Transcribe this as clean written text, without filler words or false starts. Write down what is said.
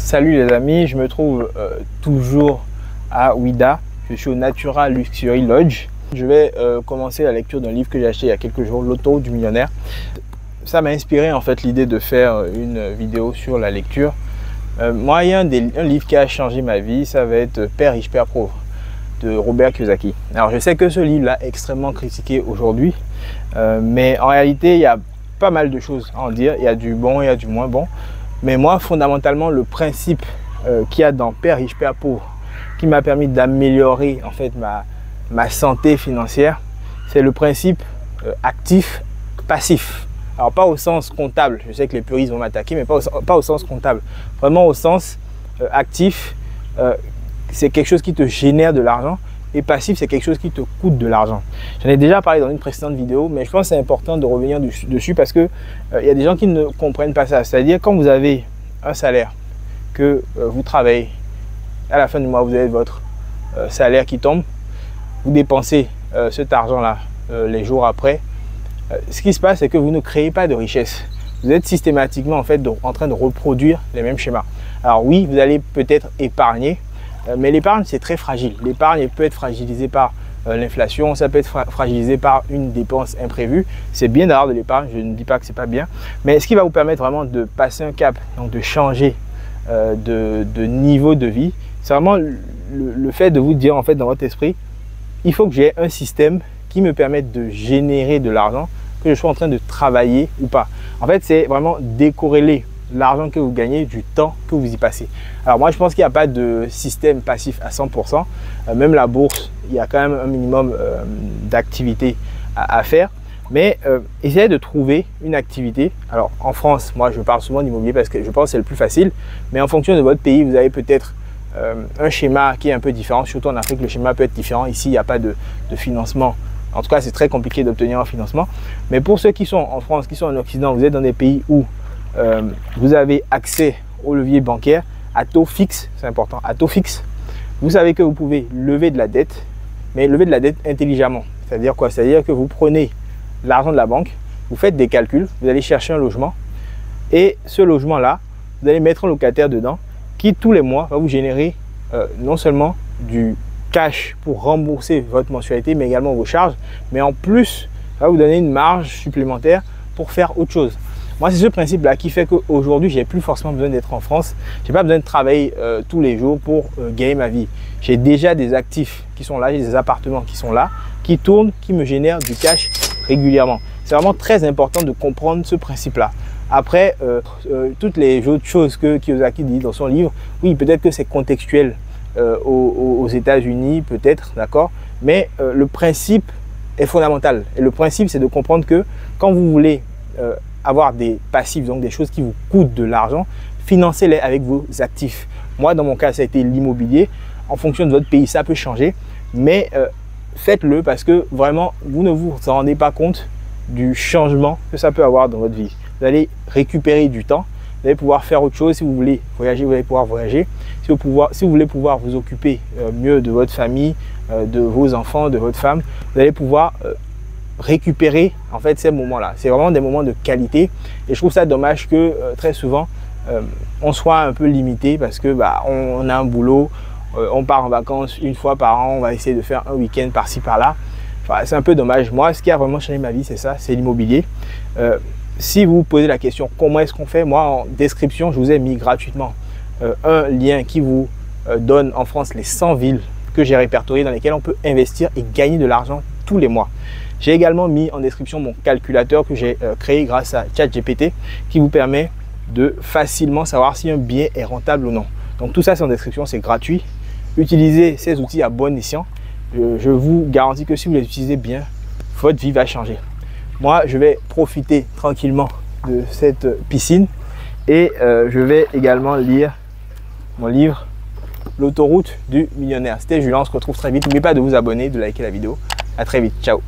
Salut les amis, je me trouve toujours à Ouidah. Je suis au Natura Luxury Lodge. Je vais commencer la lecture d'un livre que j'ai acheté il y a quelques jours, L'autoroute du millionnaire. Ça m'a inspiré en fait l'idée de faire une vidéo sur la lecture. Moi, il y a un livre qui a changé ma vie, ça va être Père riche, Père pauvre de Robert Kiyosaki. Alors je sais que ce livre-là est extrêmement critiqué aujourd'hui, mais en réalité il y a pas mal de choses à en dire. Il y a du bon, il y a du moins bon. Mais moi, fondamentalement, le principe qu'il y a dans Père riche, Père pauvre, qui m'a permis d'améliorer en fait ma santé financière, c'est le principe actif-passif. Alors pas au sens comptable, je sais que les puristes vont m'attaquer, mais pas au sens comptable. Vraiment au sens actif, c'est quelque chose qui te génère de l'argent. Et passif, c'est quelque chose qui te coûte de l'argent. J'en ai déjà parlé dans une précédente vidéo, mais je pense que c'est important de revenir dessus parce que y a des gens qui ne comprennent pas ça. C'est-à-dire quand vous avez un salaire, que vous travaillez, à la fin du mois, vous avez votre salaire qui tombe, vous dépensez cet argent-là les jours après. Ce qui se passe, c'est que vous ne créez pas de richesse. Vous êtes systématiquement en fait en train de reproduire les mêmes schémas. Alors oui, vous allez peut-être épargner, mais l'épargne, c'est très fragile. L'épargne peut être fragilisée par l'inflation, ça peut être fragilisé par une dépense imprévue. C'est bien d'avoir de l'épargne, je ne dis pas que c'est pas bien. Mais ce qui va vous permettre vraiment de passer un cap, donc de changer de niveau de vie, c'est vraiment le fait de vous dire en fait dans votre esprit, il faut que j'ai un système qui me permette de générer de l'argent, que je sois en train de travailler ou pas. En fait, c'est vraiment décorréler l'argent que vous gagnez du temps que vous y passez. Alors moi, je pense qu'il n'y a pas de système passif à 100%. Même la bourse, il y a quand même un minimum d'activité à faire. Mais essayez de trouver une activité. Alors en France, moi je parle souvent d'immobilier parce que je pense que c'est le plus facile. Mais en fonction de votre pays, vous avez peut-être un schéma qui est un peu différent. Surtout en Afrique, le schéma peut être différent. Ici, il n'y a pas de financement. En tout cas, c'est très compliqué d'obtenir un financement. Mais pour ceux qui sont en France, qui sont en Occident, vous êtes dans des pays où vous avez accès au levier bancaire à taux fixe, c'est important, à taux fixe. Vous savez que vous pouvez lever de la dette, mais lever de la dette intelligemment. C'est-à-dire quoi? C'est-à-dire que vous prenez l'argent de la banque, vous faites des calculs, vous allez chercher un logement et ce logement-là, vous allez mettre un locataire dedans qui tous les mois va vous générer non seulement du cash pour rembourser votre mensualité, mais également vos charges, mais en plus, ça va vous donner une marge supplémentaire pour faire autre chose. Moi, c'est ce principe-là qui fait qu'aujourd'hui, je n'ai plus forcément besoin d'être en France. Je n'ai pas besoin de travailler tous les jours pour gagner ma vie. J'ai déjà des actifs qui sont là, j'ai des appartements qui sont là, qui tournent, qui me génèrent du cash régulièrement. C'est vraiment très important de comprendre ce principe-là. Après, toutes les autres choses que Kiyosaki dit dans son livre, oui, peut-être que c'est contextuel aux États-Unis, peut-être, d'accord, mais le principe est fondamental. Et le principe, c'est de comprendre que quand vous voulez avoir des passifs, donc des choses qui vous coûtent de l'argent, financez-les avec vos actifs. Moi, dans mon cas, ça a été l'immobilier. En fonction de votre pays, ça peut changer, mais faites-le parce que vraiment, vous ne vous rendez pas compte du changement que ça peut avoir dans votre vie. Vous allez récupérer du temps, vous allez pouvoir faire autre chose. Si vous voulez voyager, vous allez pouvoir voyager. Si vous voulez pouvoir vous occuper mieux de votre famille, de vos enfants, de votre femme, vous allez pouvoir récupérer en fait ces moments-là. C'est vraiment des moments de qualité et je trouve ça dommage que très souvent on soit un peu limité parce que on a un boulot, on part en vacances une fois par an, on va essayer de faire un week-end par-ci par-là. Enfin, c'est un peu dommage. Moi, ce qui a vraiment changé ma vie, c'est ça, c'est l'immobilier. Si vous vous posez la question comment est-ce qu'on fait, moi en description je vous ai mis gratuitement un lien qui vous donne en France les 100 villes que j'ai répertoriées dans lesquelles on peut investir et gagner de l'argent tous les mois. J'ai également mis en description mon calculateur que j'ai créé grâce à ChatGPT qui vous permet de facilement savoir si un bien est rentable ou non. Donc tout ça c'est en description, c'est gratuit. Utilisez ces outils à bon escient. Je vous garantis que si vous les utilisez bien, votre vie va changer. Moi, je vais profiter tranquillement de cette piscine et je vais également lire mon livre L'autoroute du millionnaire. C'était Julien, on se retrouve très vite. N'oubliez pas de vous abonner, de liker la vidéo. À très vite, ciao.